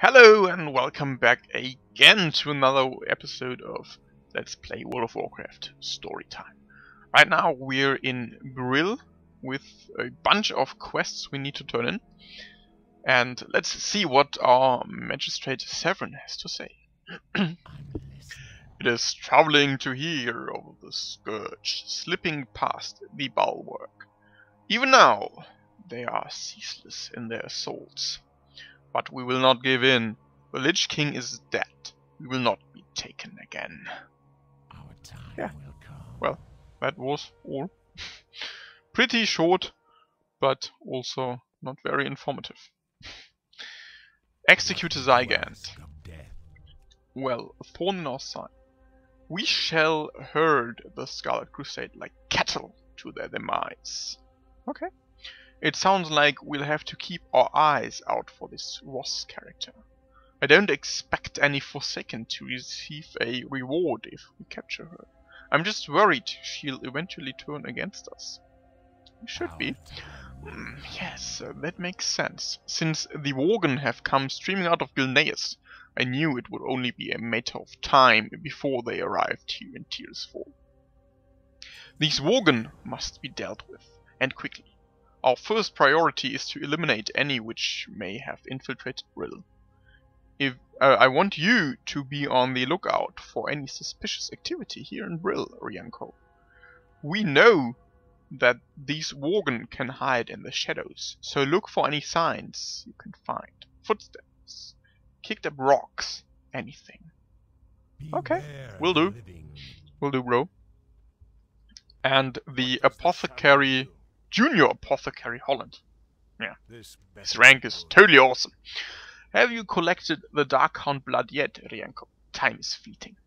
Hello and welcome back again to another episode of Let's Play World of Warcraft Storytime. Right now we're in Brill with a bunch of quests we need to turn in. And let's see what our Magistrate Severin has to say. It is troubling to hear of the Scourge slipping past the bulwark. Even now, they are ceaseless in their assaults. But we will not give in. The Lich King is dead. We will not be taken again. Our time will come. Well, that was all. Pretty short, but also not very informative. Execute a Zygant. Well, a thorn in our side. We shall herd the Scarlet Crusade like cattle to their demise. Okay. It sounds like we'll have to keep our eyes out for this Ross character. I don't expect any Forsaken to receive a reward if we capture her. I'm just worried she'll eventually turn against us. Should be. Yes, that makes sense. Since the Worgen have come streaming out of Gilneas, I knew it would only be a matter of time before they arrived here in Tearsfall. These Worgen must be dealt with, and quickly. Our first priority is to eliminate any which may have infiltrated Brill. I want you to be on the lookout for any suspicious activity here in Brill, Rianko. We know that these Worgen can hide in the shadows, so look for any signs you can find. Footsteps, kicked up rocks, anything. Okay, will do. Will do, bro. And the Apothecary... Junior Apothecary Holland. Yeah, his rank is totally awesome. Have you collected the Darkhound blood yet, Rianko? Time is fleeting.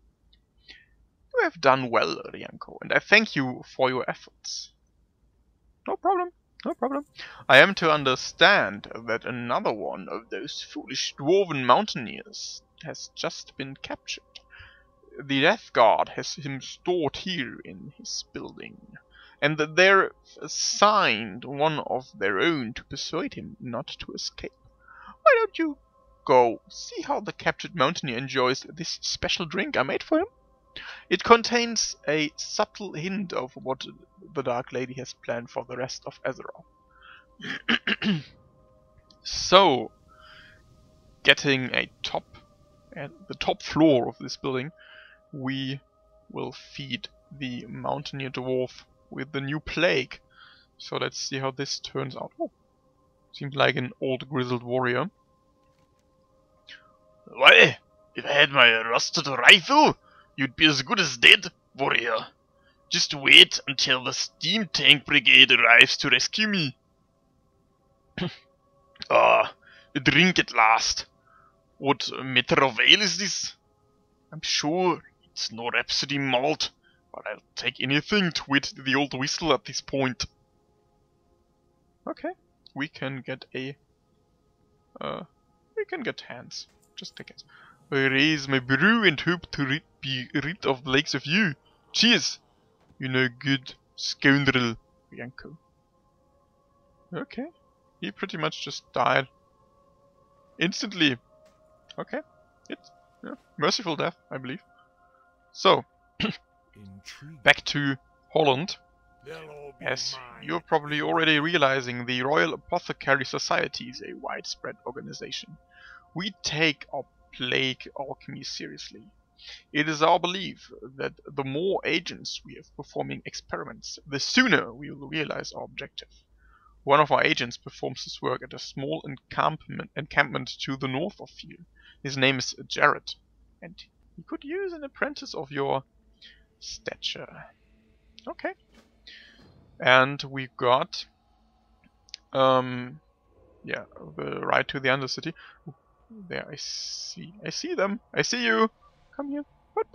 You have done well, Rianko, and I thank you for your efforts. No problem, no problem. I am to understand that another one of those foolish dwarven mountaineers has just been captured. The Death Guard has him stored here in his building. And that they've assigned one of their own to persuade him not to escape. Why don't you go see how the captured mountaineer enjoys this special drink I made for him? It contains a subtle hint of what the Dark Lady has planned for the rest of Azeroth. So, getting a top at the top floor of this building, we will feed the mountaineer dwarf with the new plague. So let's see how this turns out. Oh, seems like an old grizzled warrior. Why, if I had my rusted rifle, you'd be as good as dead, warrior. Just wait until the steam tank brigade arrives to rescue me. A drink at last. What matter of ale is this? I'm sure it's no Rhapsody malt. But I'll take anything to wet the old whistle at this point. Okay, we can get a... we can get hands. Just take it. I raise my brew and hope to be rid of the likes of you. Cheers! You know, good scoundrel, Rianko. Okay, he pretty much just died. Instantly. Okay, it's merciful death, I believe. So... Back to Holland. As you're probably already realizing, the Royal Apothecary Society is a widespread organization. We take our plague alchemy seriously. It is our belief that the more agents we have performing experiments, the sooner we will realize our objective. One of our agents performs this work at a small encampment to the north of here. His name is Jared, and he could use an apprentice of your stature. Okay. And we got yeah, the ride to the Undercity. There, I see them. I see you. Come here. But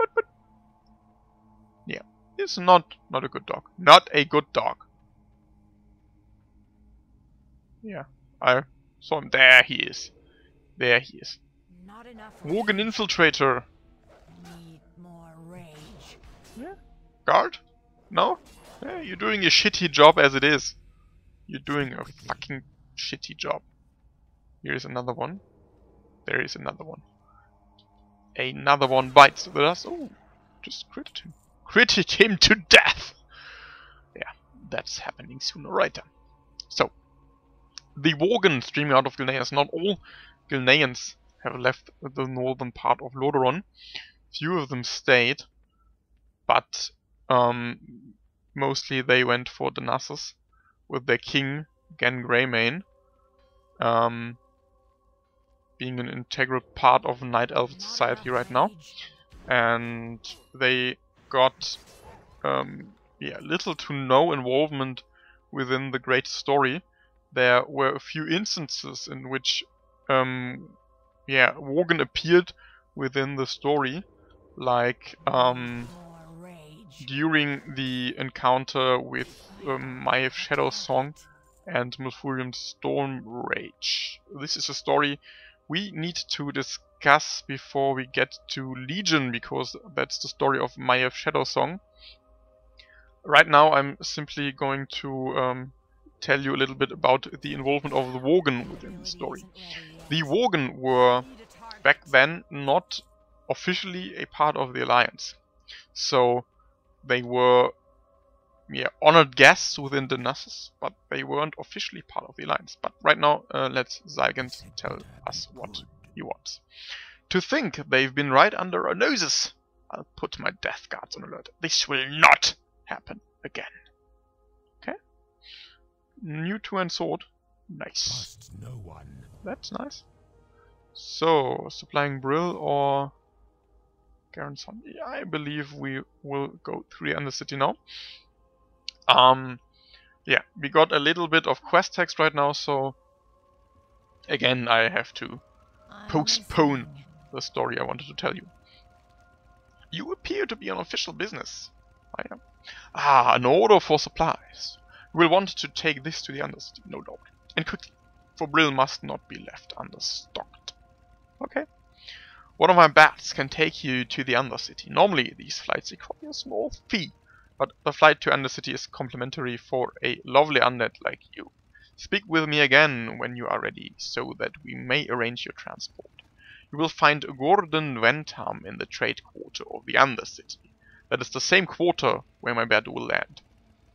yeah, it's not a good dog. Not a good dog. Yeah, I saw him. There he is. There he is. Not enough. Worgen infiltrator. Need more rage. Yeah. Guard? No? Yeah, you're doing a shitty job as it is. You're doing a fucking shitty job. Here's another one. There is another one. Another one bites the dust. Oh, just critted him. Critted him to death! Yeah, that's happening sooner or later. So, the Worgen streaming out of Gilneas. Not all Gilneans have left the northern part of Lordaeron. Few of them stayed, but mostly they went for Darnassus with their king, Gan Greymane, being an integral part of Night Elf society right now. And they got little to no involvement within the great story. There were a few instances in which Worgen appeared within the story, like during the encounter with Maiev Shadow Song and Malfurion Storm Rage. This is a story we need to discuss before we get to Legion, because that's the story of Maiev Shadow Song. Right now I'm simply going to tell you a little bit about the involvement of the Worgen within the story. The Worgen were back then not officially a part of the Alliance. So they were honored guests within Darnassus, but they weren't officially part of the Alliance. But right now, let Zygant tell us what he wants. To think they've been right under our noses. I'll put my death guards on alert. This will not happen again. Okay? New two-hand sword. Nice. No one. That's nice. So, supplying Brill or Garanson? Yeah, I believe we will go through the Undercity now. Yeah, we got a little bit of quest text right now, so again I have to postpone the story I wanted to tell you. You appear to be on official business. I am. Ah, an order for supplies. We will want to take this to the Undercity, no doubt. And quickly, for Brill must not be left understocked. Okay. One of my bats can take you to the Undercity. Normally these flights require a small fee, but the flight to Undercity is complimentary for a lovely undead like you. Speak with me again when you are ready, so that we may arrange your transport. You will find Gordon Ventham in the trade quarter of the Undercity. That is the same quarter where my bat will land.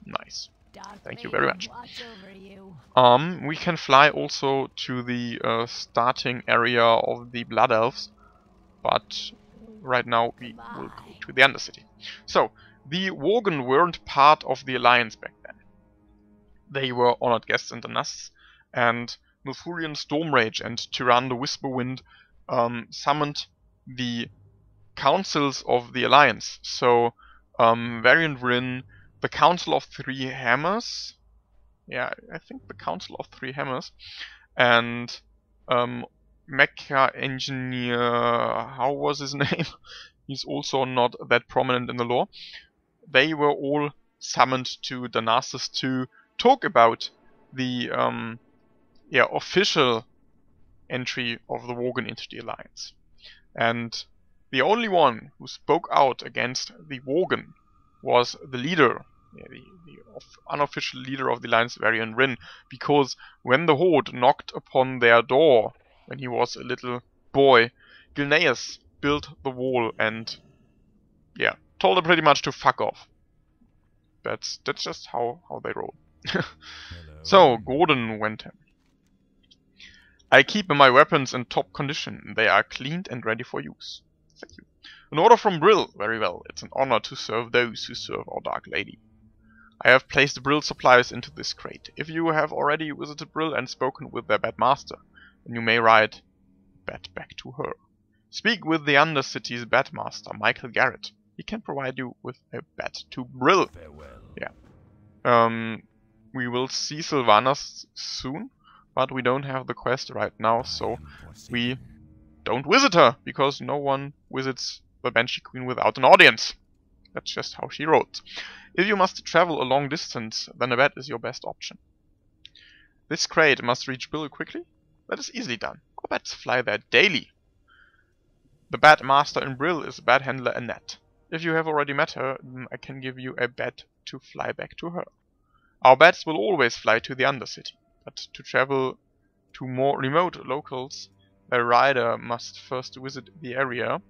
Nice. Thank you very much. We can fly also to the starting area of the Blood Elves, but right now we will go to the Undercity. So, the Worgen weren't part of the Alliance back then. They were honored guests in Darnassus, and Malfurion Stormrage and Tyrann the Whisperwind summoned the councils of the Alliance. So, Variant Vryn, the Council of Three Hammers, yeah, I think the Council of Three Hammers, and Mecha Engineer, how was his name? He's also not that prominent in the lore. They were all summoned to Darnassus to talk about the official entry of the Worgen into the Alliance. And the only one who spoke out against the Worgen was the leader, the unofficial leader of the Alliance, Varian Vryn, because when the Horde knocked upon their door when he was a little boy, Gilneas built the wall and told him pretty much to fuck off. That's just how they roll. So, Gordon Wentham. I keep my weapons in top condition. They are cleaned and ready for use. Thank you. An order from Brill. Very well. It's an honor to serve those who serve our Dark Lady. I have placed Brill supplies into this crate. If you have already visited Brill and spoken with their Bat Master, then you may ride Bat back to her. Speak with the Undercity's Bat Master, Michael Garrett. He can provide you with a bat to Brill. Farewell. Yeah. We will see Sylvanas soon, but we don't have the quest right now, so we don't visit her, because no one visits the Banshee Queen without an audience. That's just how she rolls. If you must travel a long distance, then a bat is your best option. This crate must reach Brill quickly. That is easily done. Our bats fly there daily. The Bat Master in Brill is Bat Handler Annette. If you have already met her, then I can give you a bat to fly back to her. Our bats will always fly to the Undercity, but to travel to more remote locales, a rider must first visit the area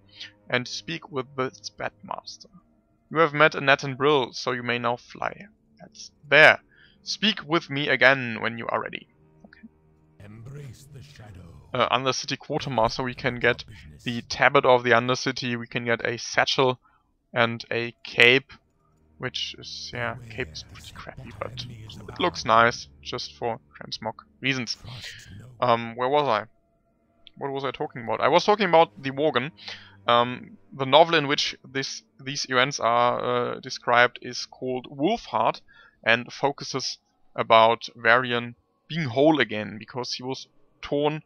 and speak with its Batmaster. You have met Annette and Brill, so you may now fly. That's there. Speak with me again when you are ready. Okay. Embrace the shadow. Undercity Quartermaster, we can get the tablet of the Undercity, we can get a satchel and a cape, which is, yeah, cape is pretty crappy, but it looks nice, just for transmog reasons. Where was I? What was I talking about? I was talking about the Worgen. The novel in which these events are described is called Wolfheart and focuses about Varian being whole again because he was torn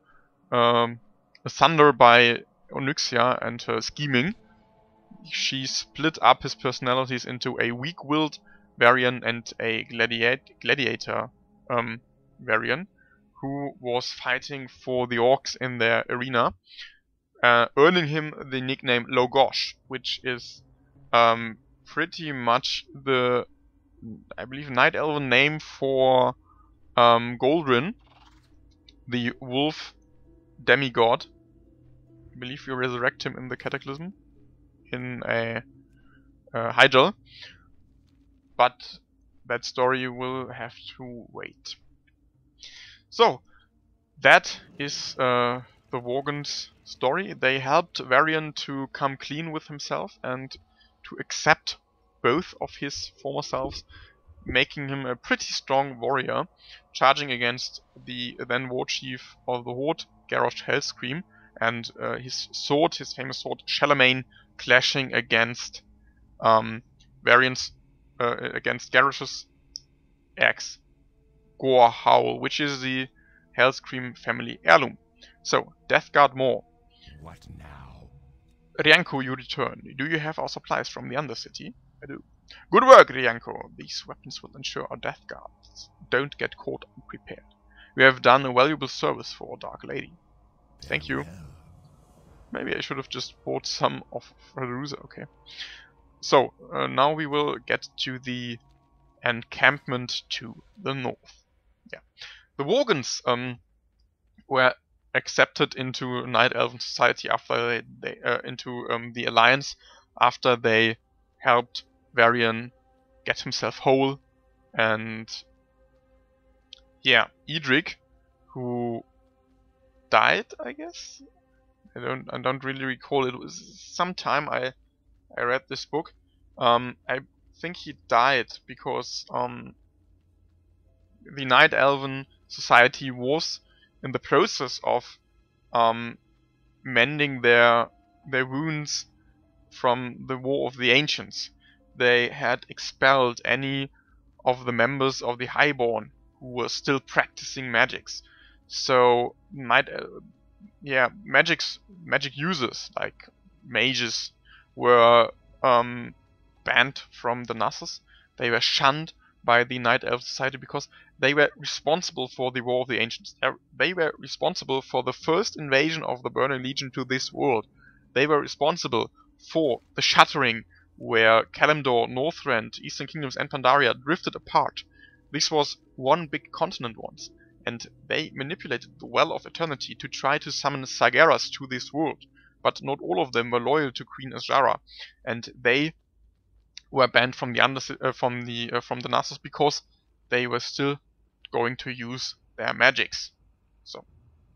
asunder by Onyxia and her scheming. She split up his personalities into a weak-willed Varian and a gladiator Varian, who was fighting for the orcs in their arena, earning him the nickname Logosh, which is pretty much the, I believe, Night Elven name for Goldrin, the wolf demigod. I believe you resurrect him in the Cataclysm in a Hyjal, but that story will have to wait. So that is the Worgen's story. They helped Varian to come clean with himself and to accept both of his former selves, making him a pretty strong warrior, charging against the then war chief of the Horde, Garrosh Hellscream, and his sword, his famous sword, Charlemagne, clashing against Varian's against Garrosh's axe, Gore Howl, which is the Hellscream family heirloom. So, Deathguard Maw. What now? Rianko, you return. Do you have our supplies from the Undercity? I do. Good work, Rianko. These weapons will ensure our Deathguards don't get caught unprepared. We have done a valuable service for our Dark Lady. Thank you. Maybe I should have just bought some of Feruza. Okay. So, now we will get to the encampment to the north. Yeah. The Worgens were accepted into Night Elven society after they into the Alliance after they helped Varian get himself whole, and yeah, Edric, who died, I guess. I don't really recall. It was some time I read this book. I think he died because the Night Elven society was in the process of mending their wounds from the War of the Ancients. They had expelled any of the members of the Highborn who were still practicing magics. So magic users like mages were banned from the Nassus. They were shunned by the Night Elf Society because they were responsible for the War of the Ancients. They were responsible for the first invasion of the Burning Legion to this world. They were responsible for the shattering where Kalimdor, Northrend, Eastern Kingdoms and Pandaria drifted apart. This was one big continent once, and they manipulated the Well of Eternity to try to summon Sargeras to this world. But not all of them were loyal to Queen Azshara, and they were banned from the Nassus because they were still going to use their magics. So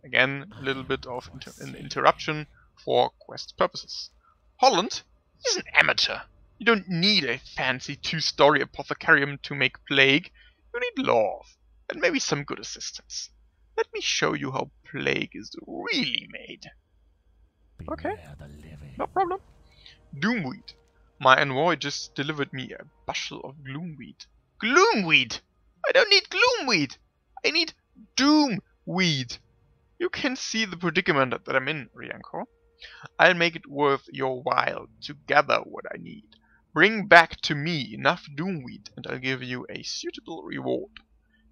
again, a little bit of an interruption for quest purposes. Holland is an amateur. You don't need a fancy two-story apothecarium to make plague. You need love and maybe some good assistance. Let me show you how plague is really made. Okay, no problem. Doomweed. My envoy just delivered me a bushel of gloomweed. Gloomweed? I don't need gloomweed. I need doomweed. You can see the predicament that I'm in, Rianko. I'll make it worth your while to gather what I need. Bring back to me enough doomweed and I'll give you a suitable reward.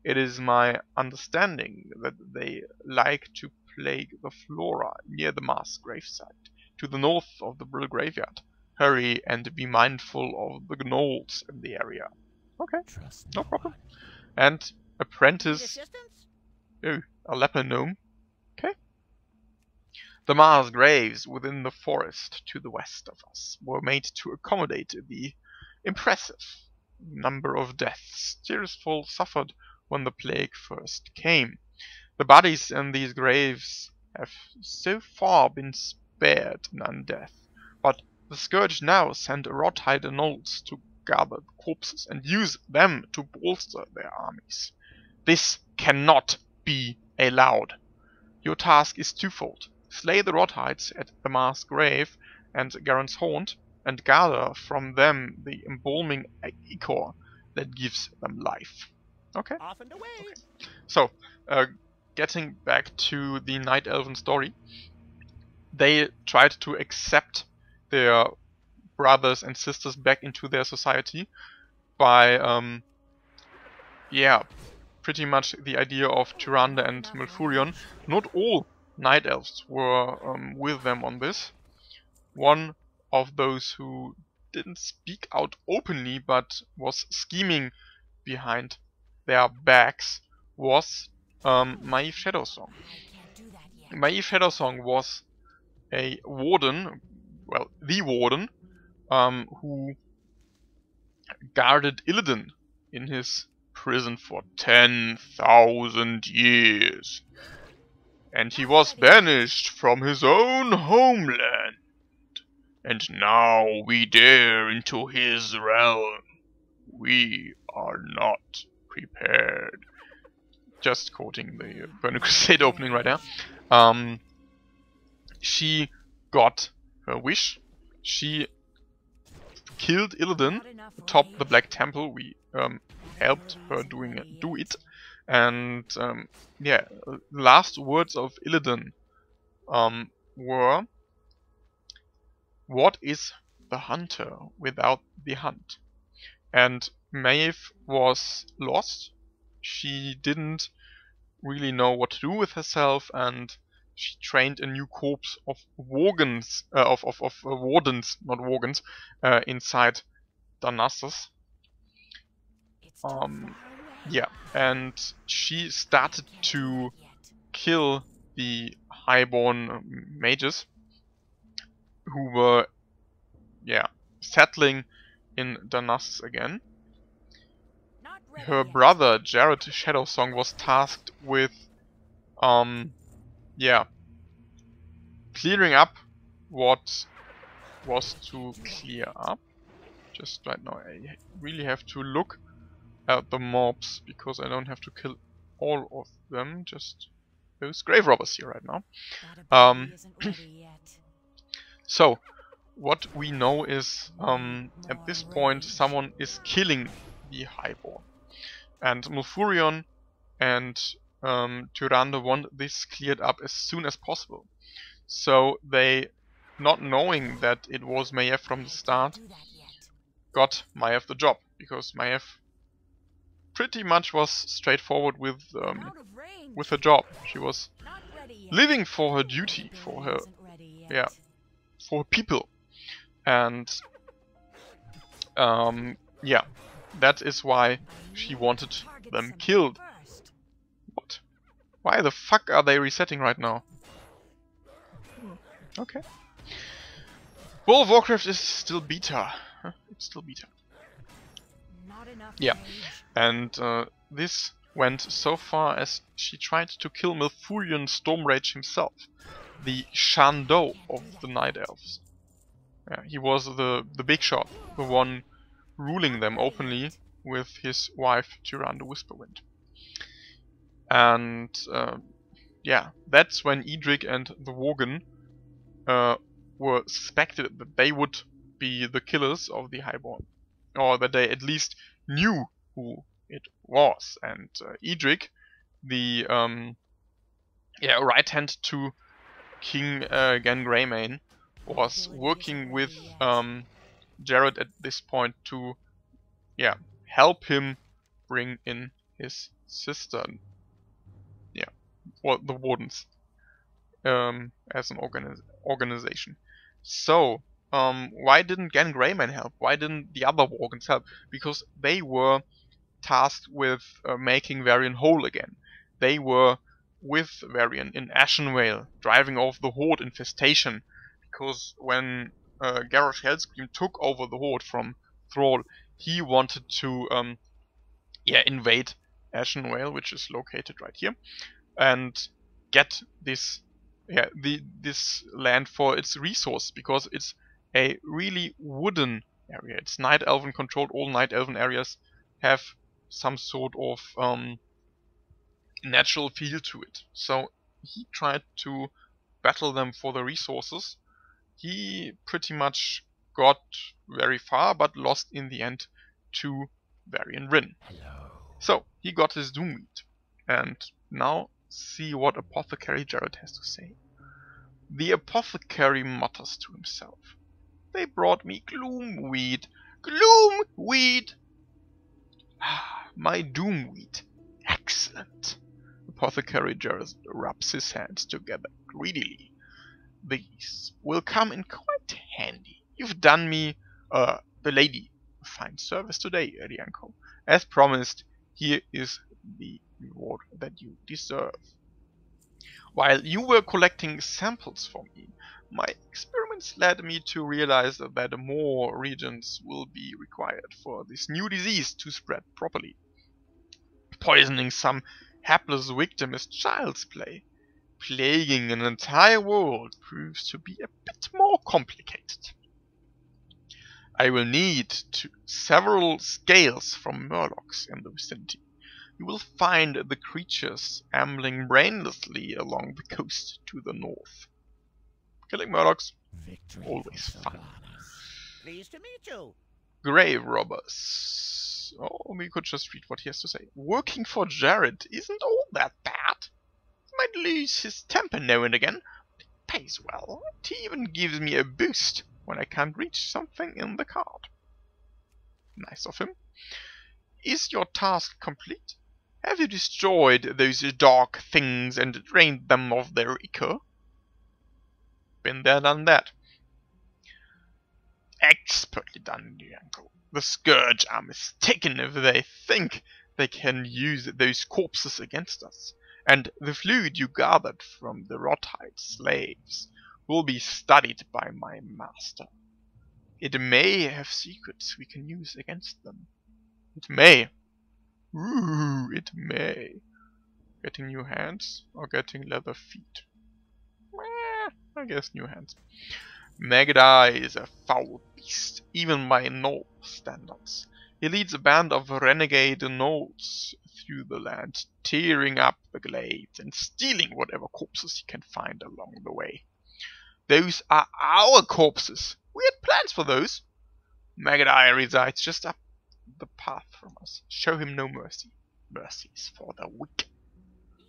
It is my understanding that they like to plague the flora near the mass gravesite, to the north of the Brill Graveyard. Hurry and be mindful of the gnolls in the area. Okay, no problem. And apprentice... Oh, a leper gnome. Okay. The mass graves within the forest to the west of us were made to accommodate the impressive number of deaths Tirisfal suffered when the plague first came. The bodies in these graves have so far been spared none death, but the Scourge now send rot-hide gnolls to gather corpses and use them to bolster their armies. This cannot be allowed. Your task is twofold. Slay the rot-hides at the mass grave and Garen's Haunt, and gather from them the embalming ichor that gives them life. Okay? Off and away. Okay. So, getting back to the Night Elven story, they tried to accept their brothers and sisters back into their society by, yeah, pretty much the idea of Tyrande and Malfurion. Not all Night Elves were with them on this. One of those who didn't speak out openly but was scheming behind their backs was Maeve Shadowsong. Maeve Shadowsong was a warden, well, the warden, who guarded Illidan in his prison for 10,000 years. And he was banished from his own homeland. And now we dare into his realm. We are not prepared. Just quoting the Burning Crusade opening right now. She got her wish. She killed Illidan atop the Black Temple. We helped her do it. And yeah, the last words of Illidan were, "What is the hunter without the hunt?" And Maeve was lost. She didn't really know what to do with herself, and she trained a new corps of Worgens, wardens, not Worgens, inside Darnassus. Yeah, and she started to kill the highborn mages who were, yeah, settling in Darnassus again. Her brother, Jared Shadowsong, was tasked with, yeah, clearing up what was to clear up. Just right now, I really have to look at the mobs because I don't have to kill all of them, just those grave robbers here right now. So, what we know is, at this point, someone is killing the Highborn. And Malfurion and Tyrande want this cleared up as soon as possible. So they, not knowing that it was Maeve from the start, got Maeve the job. Because Maeve pretty much was straightforward with her job. She was living for her duty, for her, yeah, for her people. And yeah, that is why she wanted them killed. What? Why the fuck are they resetting right now? Okay. Well, Warcraft is still beta. Huh? It's still beta. Yeah, and this went so far as she tried to kill Malfurion Stormrage himself, the Shan'do of the Night Elves. Yeah, he was the big shot, the one ruling them openly with his wife Tyrande Whisperwind. And yeah, that's when Edric and the Worgen were suspected that they would be the killers of the Highborn, or that they at least knew who it was. And Edric, the yeah, right hand to King Gan Greymane, was working with Jared at this point to, yeah, help him bring in his sister. Yeah, or the Wardens as an organization. So why didn't Gan Greymane help? Why didn't the other Worgens help? Because they were tasked with making Varian whole again. They were with Varian in Ashenvale, driving off the Horde infestation, because when Garrosh Hellscream took over the Horde from Thrall, he wanted to invade Ashenvale, which is located right here, and get this this land for its resource, because it's a really wooden area. It's Night Elven controlled. All Night Elven areas have some sort of natural feel to it. So he tried to battle them for the resources. He pretty much got very far, but lost in the end to Varian Wrynn. So he got his Doomweed, and now see what Apothecary Jared has to say. The Apothecary mutters to himself. They brought me Gloomweed. Gloomweed! Ah, my Doomweed. Excellent. Apothecary Jared rubs his hands together greedily. These will come in quite handy. You've done me, the lady, a fine service today, Rianko. As promised, here is the reward that you deserve. While you were collecting samples for me, my experiments led me to realize that more regions will be required for this new disease to spread properly. Poisoning some hapless victim is child's play. Plaguing an entire world proves to be a bit more complicated. I will need several scales from murlocs in the vicinity. You will find the creatures ambling brainlessly along the coast to the north. Killing murlocs, always fun. Pleased to meet you. Grave robbers. Oh, we could just read what he has to say. Working for Jared isn't all that bad. He might lose his temper now and again, but it pays well. It even gives me a boost when I can't reach something in the card. Nice of him. Is your task complete? Have you destroyed those dark things and drained them of their ichor? Been there, done that. Expertly done, Yanko. The Scourge are mistaken if they think they can use those corpses against us, and the fluid you gathered from the Rothite slaves will be studied by my master. It may have secrets we can use against them. It may. Ooh, it may. Getting new hands or getting leather feet? I guess new hands. Magdai is a foul beast, even by Gnoll standards. He leads a band of renegade Gnolls through the land, tearing up the glades and stealing whatever corpses he can find along the way. Those are our corpses. We had plans for those. Magdai resides just up the path from us. Show him no mercy. Mercy is for the weak.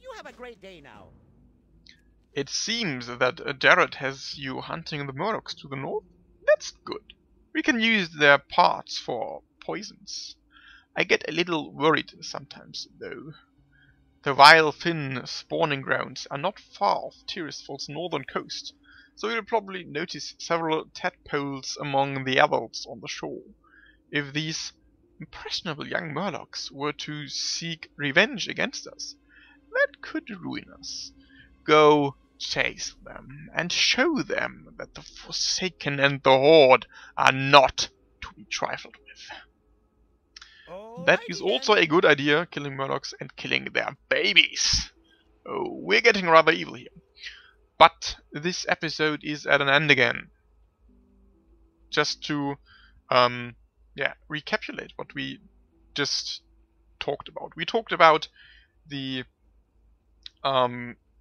You have a great day now. It seems that Jared has you hunting the Murlocs to the north. That's good. We can use their parts for poisons. I get a little worried sometimes, though. The vile Finn spawning grounds are not far off Tirisfal's northern coast, so you'll probably notice several tadpoles among the adults on the shore. If these impressionable young Murlocs were to seek revenge against us, that could ruin us. Go chase them and show them that the Forsaken and the Horde are not to be trifled with. That is also a good idea, killing Murlocs and killing their babies. Oh, we're getting rather evil here. But this episode is at an end again. Just to recapitulate what we just talked about. We talked about the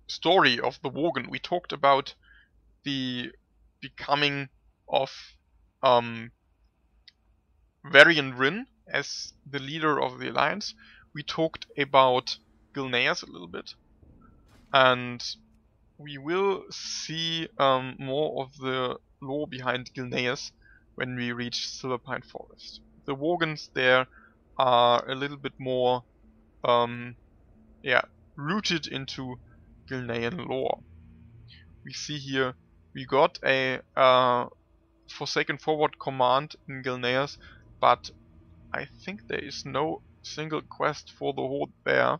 story of the Worgen. We talked about the becoming of Varian Wrynn as the leader of the Alliance. We talked about Gilneas a little bit, and we will see more of the lore behind Gilneas when we reach Silverpine Forest. The Worgens there are a little bit more rooted into Gilnean lore. We see here we got a Forsaken Forward command in Gilneas, but I think there is no single quest for the Horde there.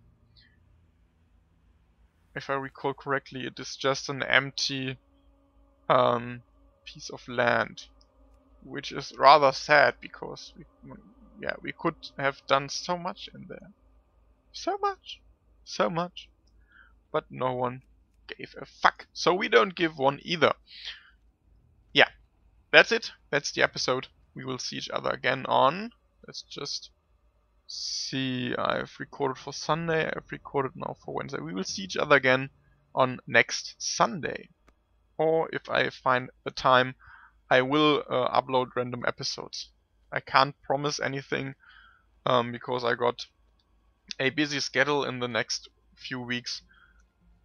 if I recall correctly, it is just an empty piece of land, which is rather sad because we could have done so much in there, so much, but no one gave a fuck. So we don't give one either. Yeah, that's it. That's the episode. We will see each other again on. Let's just see. I've recorded for Sunday. I've recorded now for Wednesday. We will see each other again on next Sunday. Or if I find the time, I will upload random episodes. I can't promise anything because I got a busy schedule in the next few weeks.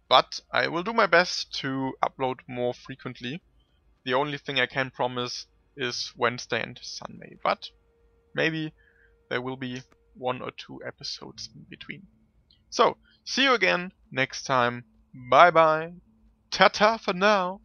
But I will do my best to upload more frequently. The only thing I can promise is Wednesday and Sunday. But maybe there will be 1 or 2 episodes in between. So, see you again next time. Bye bye. Ta-ta for now.